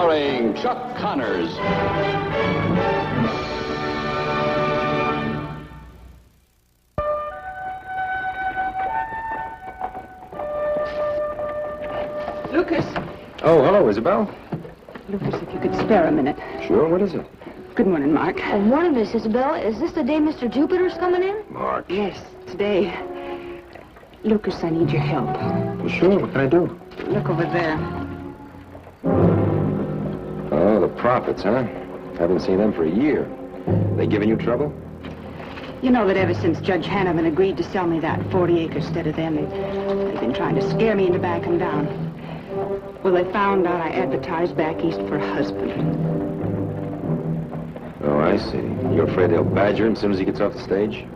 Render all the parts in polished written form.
starring Chuck Connors. Lucas. Oh, hello, Isabel. Lucas, if you could spare a minute. Sure, what is it? Good morning, Mark. Good morning, Miss Isabel. Is this the day Mr. Jupiter's coming in? Mark. Yes, today. Lucas, I need your help. Well, sure, what can I do? Look over there. Oh, the profits, huh? Haven't seen them for a year. They giving you trouble? You know that ever since Judge Hanovan agreed to sell me that 40 acres instead of them, they've been trying to scare me into backing down. Well, they found out I advertised back east for a husband. Oh, I see. You're afraid they'll badger him as soon as he gets off the stage?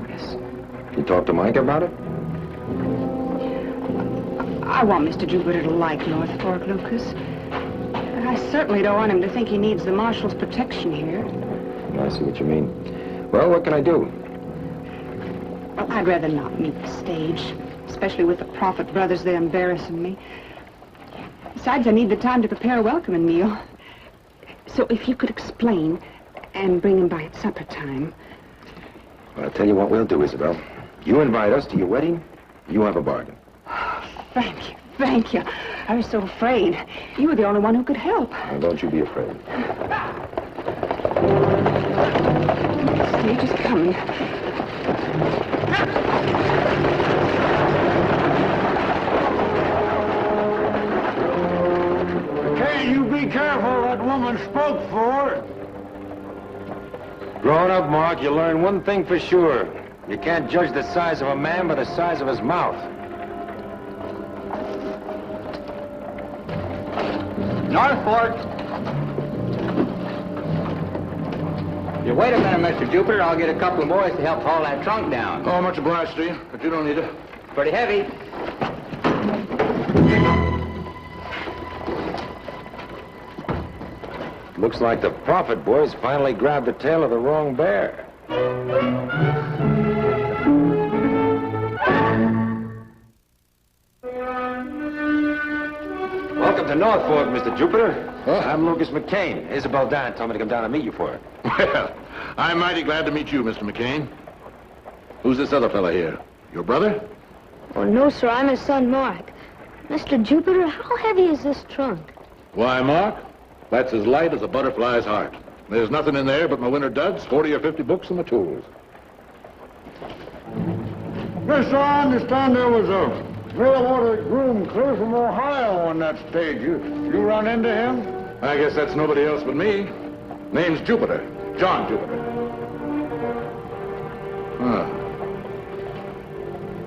Yes. You talk to Mike about it? I want Mr. Jupiter to like North Fork, Lucas. I certainly don't want him to think he needs the marshal's protection here. I see what you mean. Well, what can I do? Well, I'd rather not meet the stage, especially with the Prophet brothers. They're embarrassing me. Besides, I need the time to prepare a welcoming meal. So if you could explain and bring him by at supper time. Well, I'll tell you what we'll do, Isabel. You invite us to your wedding, you have a bargain. Thank you, thank you. I was so afraid. You were the only one who could help. Now, don't you be afraid. The stage is coming. Can't you be careful? That woman spoke for. Growing up, Mark, you learn one thing for sure. You can't judge the size of a man by the size of his mouth. North Fork. You wait a minute, Mr. Jupiter. I'll get a couple of boys to help haul that trunk down. Oh, much obliged to you, but you don't need it. Pretty heavy. Looks like the Prophet boys finally grabbed the tail of the wrong bear. Welcome to North Fork, Mr. Jupiter. Huh? I'm Lucas McCain. Isabel Dan told me to come down and meet you for her. Well, I'm mighty glad to meet you, Mr. McCain. Who's this other fella here? Your brother? Oh, no, sir. I'm his son, Mark. Mr. Jupiter, how heavy is this trunk? Why, Mark, that's as light as a butterfly's heart. There's nothing in there but my winter duds, 40 or 50 books, and my tools. Yes, sir, I understand there was a railroad groom clear from Ohio on that stage. You run into him? I guess that's nobody else but me. Name's Jupiter. John Jupiter. Huh.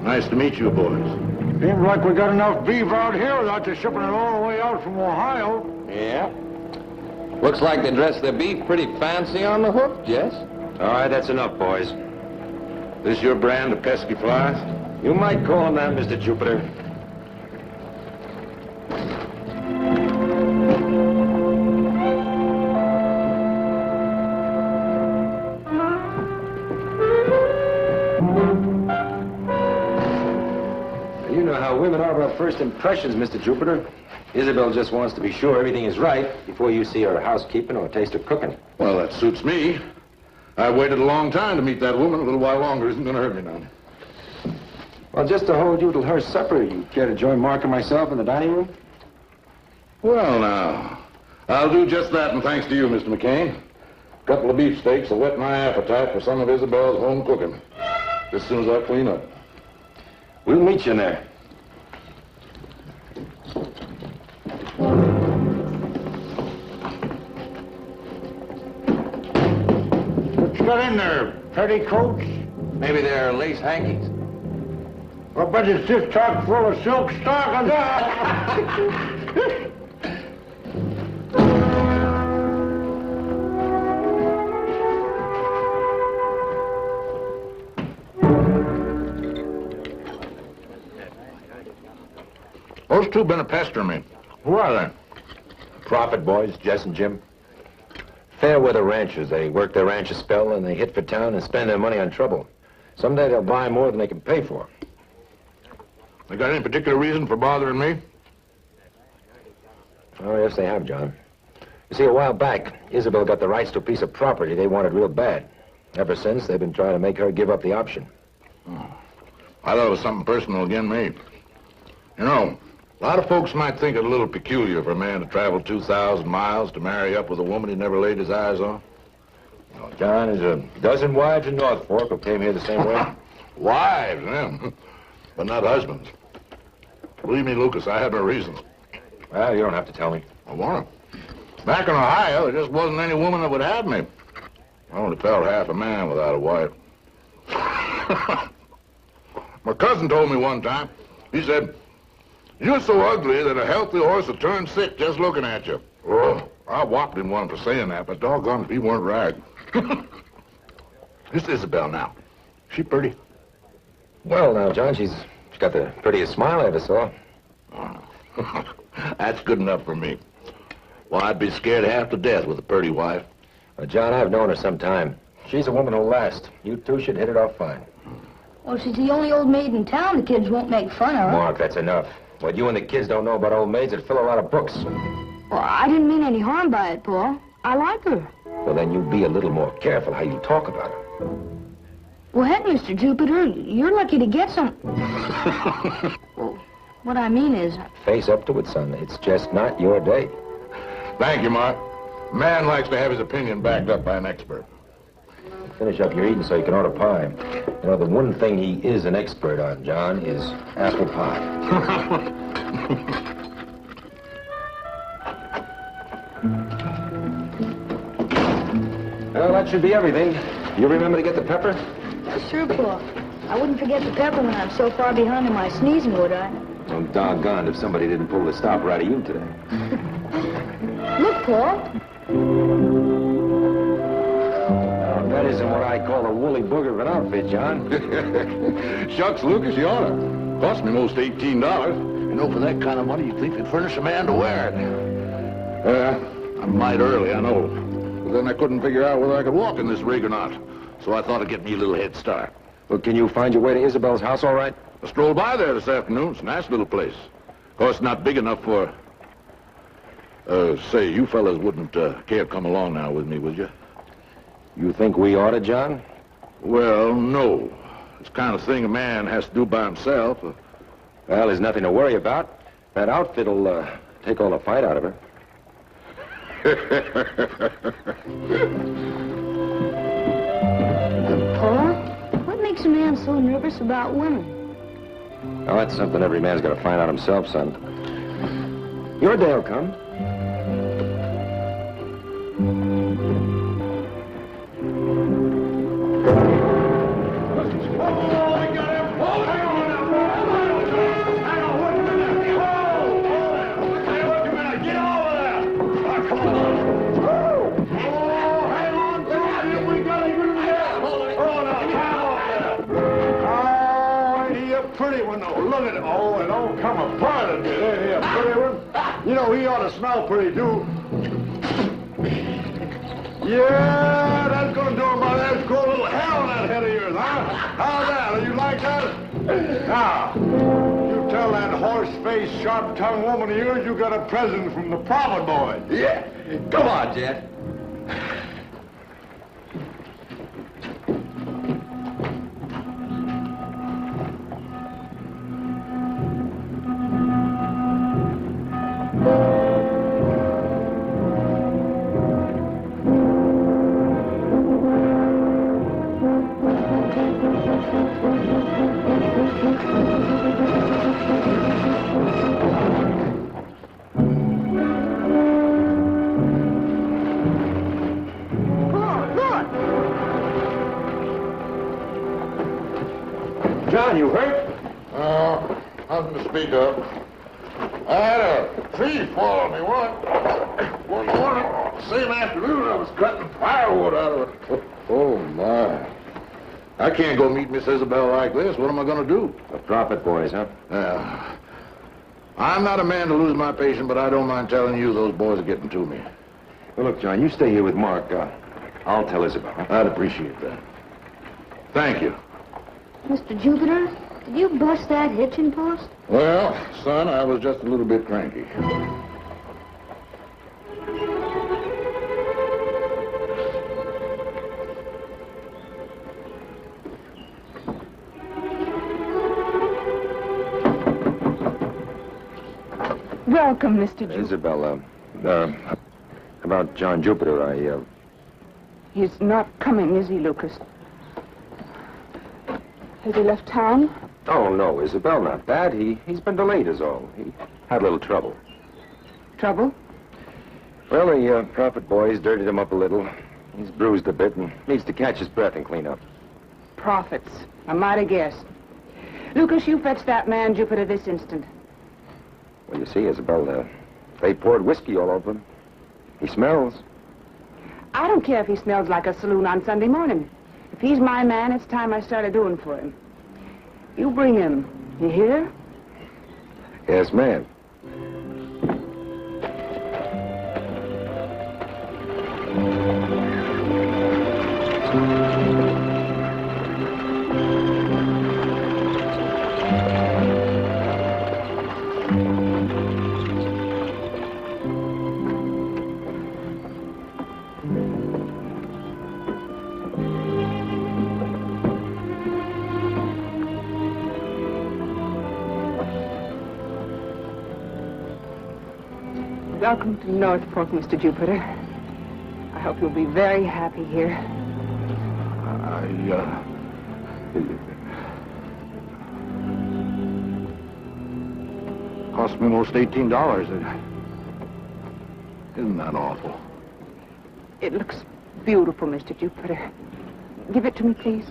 Nice to meet you, boys. Seems like we got enough beef out here without you shipping it all the way out from Ohio. Yeah. Looks like they dress their beef pretty fancy on the hook, Jess. All right, that's enough, boys. This your brand of pesky flies? You might call him that, Mr. Jupiter. You know how women are about first impressions, Mr. Jupiter. Isabel just wants to be sure everything is right before you see her housekeeping or taste her cooking. Well, that suits me. I've waited a long time to meet that woman. A little while longer isn't going to hurt me none. Well, just to hold you till her supper, you care to join Mark and myself in the dining room? Well, now, I'll do just that, and thanks to you, Mr. McCain. A couple of beefsteaks will whet my appetite for some of Isabel's home cooking. As soon as I clean up. We'll meet you in there. What you got in there? Petticoats? Maybe they're lace hankies. I bet it's just chock full of silk stockings. Those two been a pestering me. Who are they? Prophet boys, Jess and Jim. Fair weather ranchers. They work their ranch a spell and they hit for town and spend their money on trouble. Someday they'll buy more than they can pay for. They got any particular reason for bothering me? Oh, yes, they have, John. You see, a while back, Isabel got the rights to a piece of property they wanted real bad. Ever since, they've been trying to make her give up the option. I thought it was something personal again, me. You know, a lot of folks might think it a little peculiar for a man to travel 2,000 miles to marry up with a woman he never laid his eyes on. Oh, John, there's a dozen wives in North Fork who came here the same way. Wives, but not husbands. Believe me, Lucas, I had my reasons. Well, you don't have to tell me. I want to. Back in Ohio, there just wasn't any woman that would have me. I only felt half a man without a wife. My cousin told me one time, he said, "You're so ugly that a healthy horse will turn sick just looking at you." Oh, I whopped him one for saying that, but doggone if he weren't right. This Isabel now. She pretty? Well, now, John, she's got the prettiest smile I ever saw. That's good enough for me. Well, I'd be scared half to death with a pretty wife. John, I've known her some time. She's a woman who'll last. You two should hit it off fine. Well, she's the only old maid in town the kids won't make fun of her. Mark, that's enough. What you and the kids don't know about old maids that fill a lot of books. Well, I didn't mean any harm by it, Paul. I like her. Well, then you be a little more careful how you talk about her. Well, heck, Mr. Jupiter, you're lucky to get some... Well, what I mean is... Face up to it, son. It's just not your day. Thank you, Mark. A man likes to have his opinion backed up by an expert. Finish up your eating so you can order pie. You know, the one thing he is an expert on, John, is apple pie. Well, that should be everything. You remember to get the pepper? Sure, Paul. I wouldn't forget the pepper when I'm so far behind in my sneezing, would I? I'm doggone if somebody didn't pull the stopper out of you today. Look, Paul. That isn't what I call a woolly booger of an outfit, John. Shucks, Lucas, you oughta. Cost me most $18. You know, for that kind of money, you'd think they'd furnish a man to wear it. I'm might early, I know. But then I couldn't figure out whether I could walk in this rig or not. So I thought I'd get me a little head start. Well, can you find your way to Isabel's house all right? I strolled by there this afternoon. It's a nice little place. Of course, not big enough for... say, you fellas wouldn't care to come along now with me, would you? You think we ought to, John? Well, no. It's the kind of thing a man has to do by himself. Well, there's nothing to worry about. That outfit'll take all the fight out of her. Paul, what makes a man so nervous about women? Oh, that's something every man's got to find out himself, son. Your day'll come. Look at it. Oh, it all come apart a bit, ain't he? A pretty one. You know, he ought to smell pretty, too. Yeah, that's gonna do him, buddy. That's go a little hell in that head of yours, huh? How's that? You like that? Now, you tell that horse-faced, sharp-tongued woman of yours you got a present from the Prophet boys. Yeah. Come on, Jet. John, you hurt? Nothing to speak of. I had a tree fall on me one morning. Same afternoon, I was cutting firewood out of it. Oh, my. I can't go meet Miss Isabel like this. What am I going to do? The Prophet boys, huh? Yeah. I'm not a man to lose my patience, but I don't mind telling you those boys are getting to me. Well, look, John, you stay here with Mark. I'll tell Isabel. Huh? I'd appreciate that. Thank you. Mr. Jupiter, did you bust that hitching post? Well, son, I was just a little bit cranky. Welcome, Mr. Jupiter. Isabel, about John Jupiter, He's not coming, is he, Lucas? Has he left town? Oh, no, Isabel, not that. He's been delayed is all. He had a little trouble. Trouble? Well, the prophet boys dirtied him up a little. He's bruised a bit and needs to catch his breath and clean up. Prophets. I might have guessed. Lucas, you fetch that man Jupiter this instant. Well, you see, Isabel, they poured whiskey all over him. He smells. I don't care if he smells like a saloon on Sunday morning. If he's my man, it's time I started doing for him. You bring him. You hear? Yes, ma'am. Welcome to Northport, Mr. Jupiter. I hope you'll be very happy here. Cost me almost $18. Isn't that awful? It looks beautiful, Mr. Jupiter. Give it to me, please.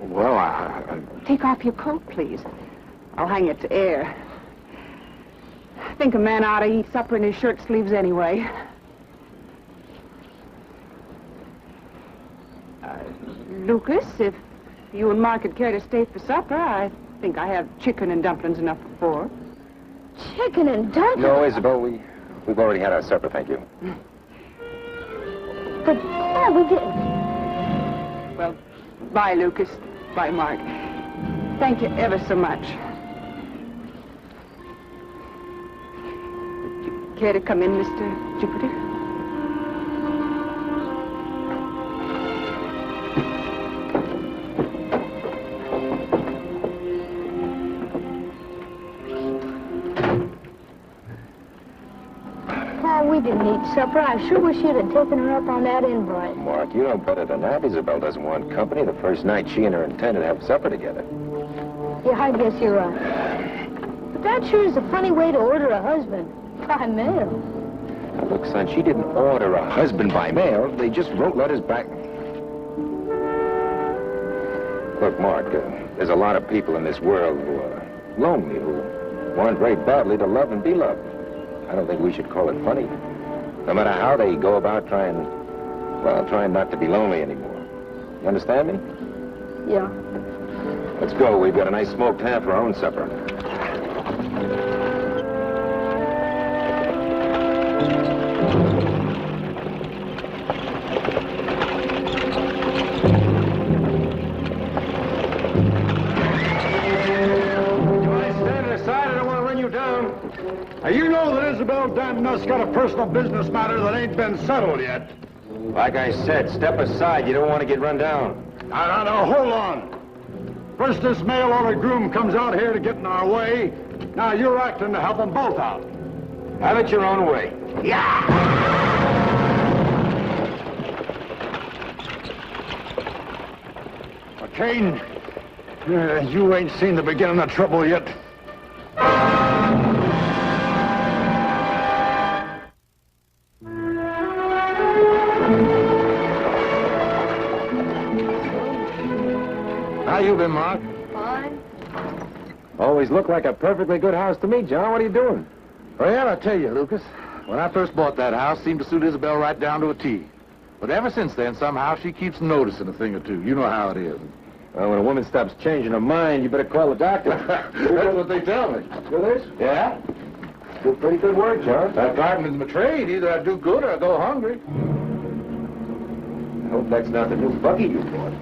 Well, I... Take off your coat, please. I'll hang it to air. I think a man ought to eat supper in his shirt sleeves anyway. Lucas, if you and Mark would care to stay for supper, I think I have chicken and dumplings enough for four. Chicken and dumplings? No, Isabel, we've already had our supper, thank you. But, yeah, we didn't. Well, bye, Lucas. Bye, Mark. Thank you ever so much. Would you care to come in, Mr. Jupiter? We didn't eat supper. I sure wish you'd have taken her up on that invite. Mark, you know better than that. Isabel doesn't want company the first night she and her intended have supper together. Yeah, I guess you're right. But that sure is a funny way to order a husband. By mail. Now, look, son, she didn't order a husband by mail. They just wrote letters back. Look, Mark, there's a lot of people in this world who are lonely, who want very badly to love and be loved. I don't think we should call it funny. No matter how they go about trying not to be lonely anymore. You understand me? Yeah. Let's go. We've got a nice smoked ham for our own supper. Now, you know that Isabel damn nuss got a personal business matter that ain't been settled yet. Like I said, step aside. You don't want to get run down. Now, hold on. First, this mail order groom comes out here to get in our way. Now, you're acting to help them both out. Have it your own way. Yeah! Kane, you ain't seen the beginning of trouble yet. How you been, Mark? Fine. Always looked like a perfectly good house to me, John. What are you doing? Well, I tell you, Lucas, when I first bought that house, it seemed to suit Isabel right down to a T. But ever since then, somehow she keeps noticing a thing or two. You know how it is. Well, when a woman stops changing her mind, you better call the doctor. That's what they tell me. Yeah? Do pretty good work, John. That gardening's my trade. Either I do good or I go hungry. I hope that's not the new buggy you bought.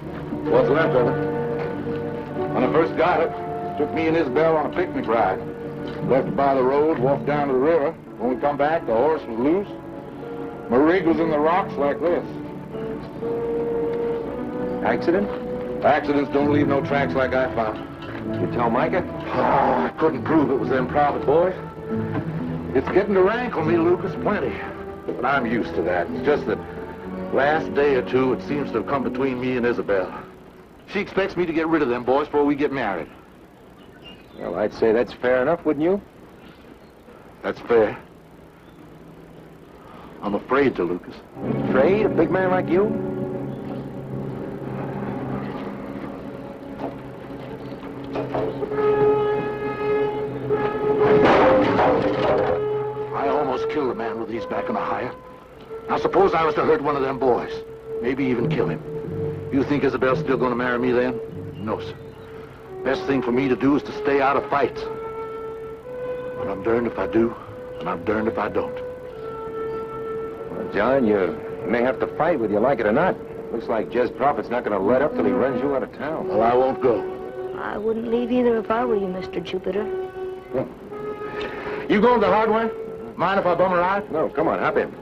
What's left of it? When I first got it, took me and Isabel on a picnic ride. Left by the road, walked down to the river. When we come back, the horse was loose. My rig was in the rocks like this. Accident? Accidents don't leave no tracks like I found. You tell Micah? Oh, I couldn't prove it was them prophet boys. It's getting to rankle me, Lucas, plenty. But I'm used to that. It's just that last day or two, it seems to have come between me and Isabel. She expects me to get rid of them boys before we get married. Well, I'd say that's fair enough, wouldn't you? That's fair. I'm afraid to, Lucas. Afraid? A big man like you? I almost killed a man with these back in the hire. Now suppose I was to hurt one of them boys. Maybe even kill him. You think Isabel's still going to marry me then? No, sir. Best thing for me to do is to stay out of fights. But I'm darned if I do, and I'm darned if I don't. Well, John, you may have to fight whether you like it or not. Looks like Jez Prophet's not going to let up till he runs you out of town. Well, I won't go. I wouldn't leave either if I were you, Mr. Jupiter. Well, you going to the hardware? Mind if I bum a ride? No, come on, hop in.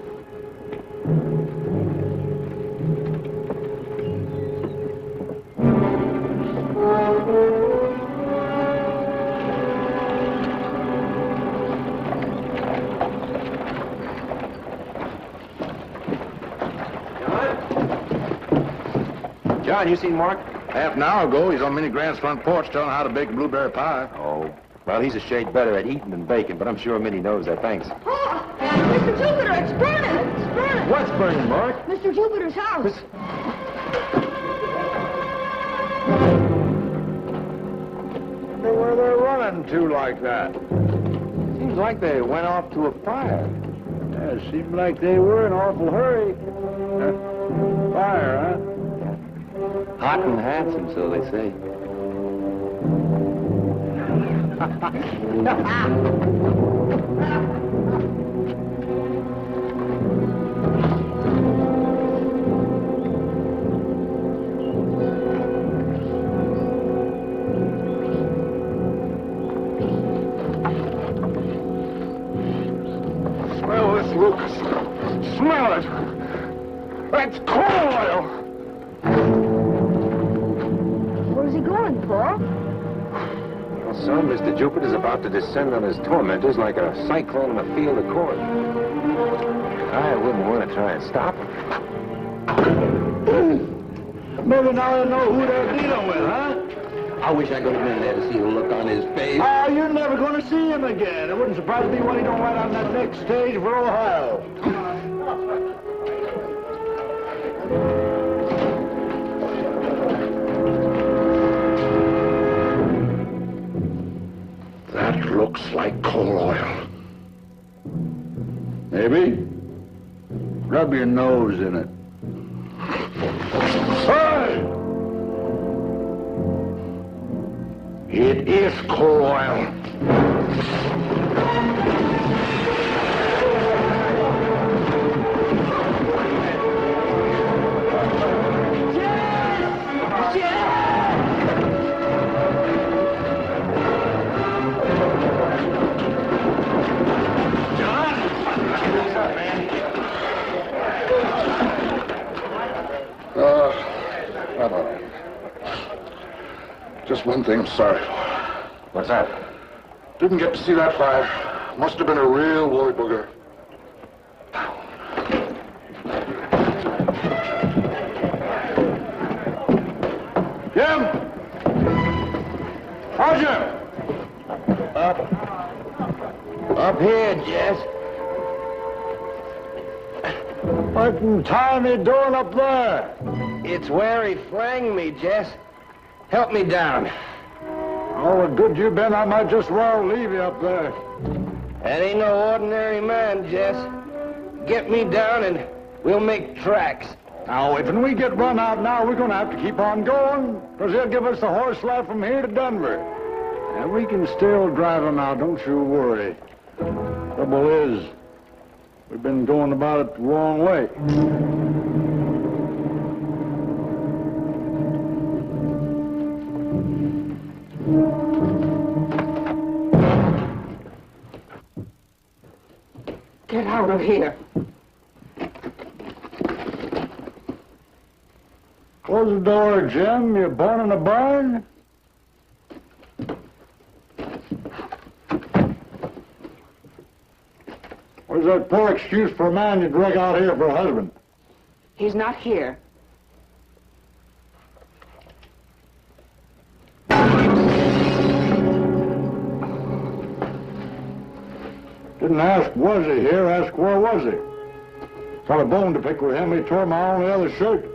John, you seen Mark? Half an hour ago, he's on Minnie Grant's front porch telling her how to bake a blueberry pie. Oh, well, he's a shade better at eating than baking, but I'm sure Minnie knows that. Thanks. Oh, Mr. Jupiter, it's burning! It's burning! What's burning, Mark? Mr. Jupiter's house. Wonder where they're running to like that. Seems like they went off to a fire. Yeah, seemed like they were in an awful hurry. Fire, huh? Hot and handsome, so they say. Smell this, Lucas. Smell it. That's coal oil. Where's he going, Paul? Well, son, Mr. Jupiter's about to descend on his tormentors like a cyclone in a field of corn. I wouldn't want to try and stop him. Maybe now they know who they're dealing with, huh? I wish I could have been there to see the look on his face. Oh, you're never going to see him again. It wouldn't surprise me when he don't ride on that next stage for Ohio. That looks like coal oil. Maybe. Rub your nose in it. Hey! It is coal oil. Just one thing I'm sorry for. What's that? Didn't get to see that fire. Must have been a real woolly booger. Jim! Oh, Jim! Up here, Jess. What in time are you doing up there? It's where he flanged me, Jess. Help me down. Oh, what good you been, I might just well leave you up there. That ain't no ordinary man, Jess. Get me down and we'll make tracks. Now, if when we get run out now, we're going to have to keep on going, because they'll give us the horse sled from here to Denver. And we can still drive them out, don't you worry. Trouble is, we've been going about it the wrong way. Get out of here. Close the door, Jim. You're born in a barn? Who's that poor excuse for a man you drag out here for a husband? He's not here. Didn't ask was he here, ask where was he? Got a bone to pick with him, he tore my only other shirt.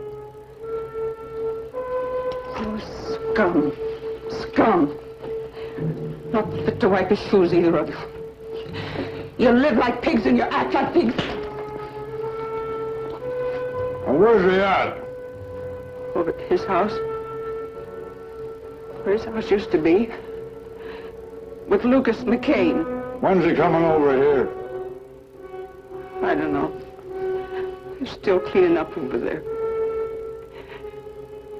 Oh, scum. Scum. Not fit to wipe his shoes, either of you. You live like pigs and you act like pigs. And where's he at? Over at his house. Where his house used to be. With Lucas McCain. When's he coming over here? I don't know. He's still cleaning up over there.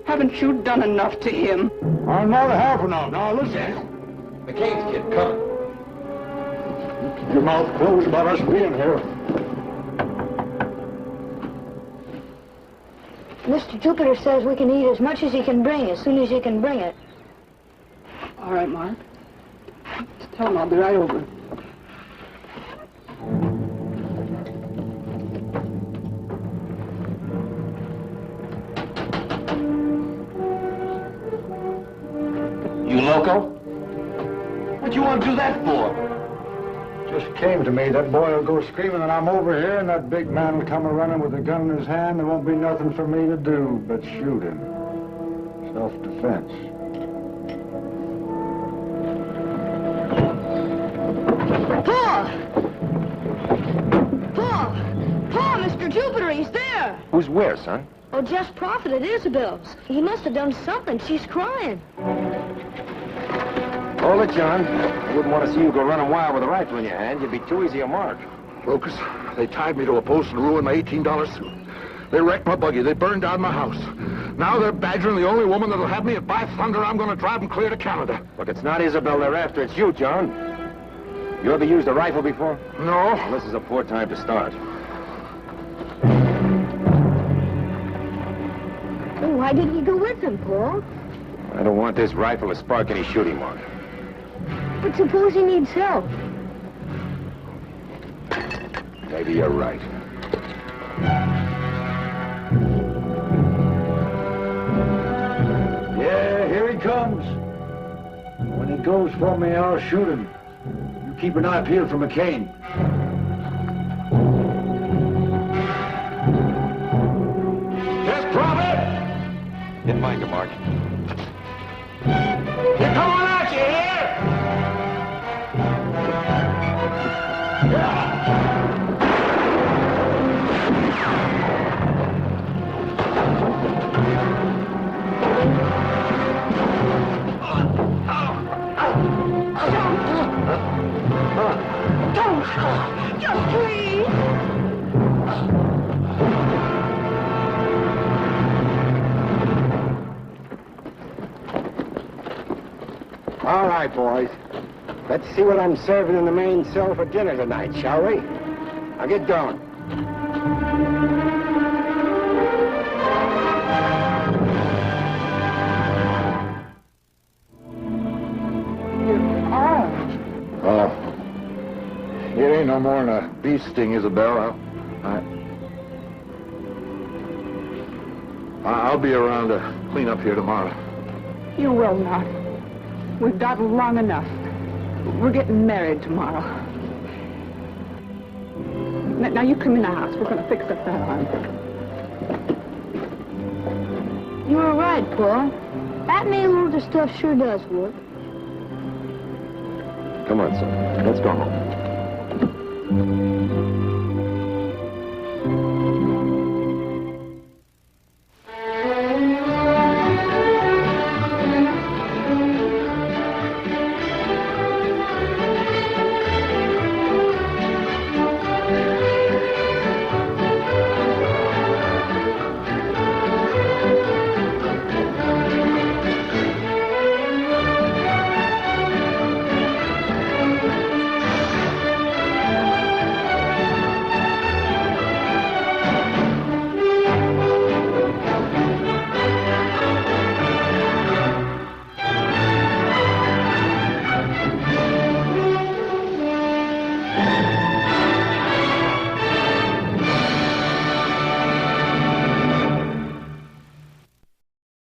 Haven't you done enough to him? I'm not half enough. Now listen. Yes. McCain's kid, come. Keep your mouth closed about us being here. Mr. Jupiter says we can eat as much as he can bring, as soon as he can bring it. All right, Mark. Just tell him I'll be right over. You loco? What you want to do that for? Just came to me. That boy will go screaming and I'm over here, and that big man will come running with a gun in his hand. There won't be nothing for me to do but shoot him. Self-defense. Paul! Paul! Paul, Mr. Jupiter, he's there! Who's where, son? Oh, Jess Prophet at Isabel's. He must have done something. She's crying. Hold it, John. I wouldn't want to see you go running wild with a rifle in your hand. You'd be too easy a mark. Lucas, they tied me to a post and ruined my $18 suit. They wrecked my buggy. They burned down my house. Now they're badgering the only woman that'll have me, and by thunder, I'm going to drive them clear to Canada. Look, it's not Isabel they're after. It's you, John. You ever used a rifle before? No. Well, this is a poor time to start. Well, why didn't you go with him, Paul? I don't want this rifle to spark any shooting, Mark. But suppose he needs help. Maybe you're right. Yeah, here he comes. When he goes for me, I'll shoot him. You keep an eye peeled for McCain. Yes, Prophet! Didn't mind you, Mark. You're coming out, you hear? Don't! Just please! All right, boys. Let's see what I'm serving in the main cell for dinner tonight, shall we? Now get going. It ain't no more than a bee sting, Isabel. I'll be around to clean up here tomorrow. You will not. We've dawdled long enough. We're getting married tomorrow. Now you come in the house. We're going to fix up that arm. You were right, Paul. That mail order stuff sure does work. Come on, son. Let's go home.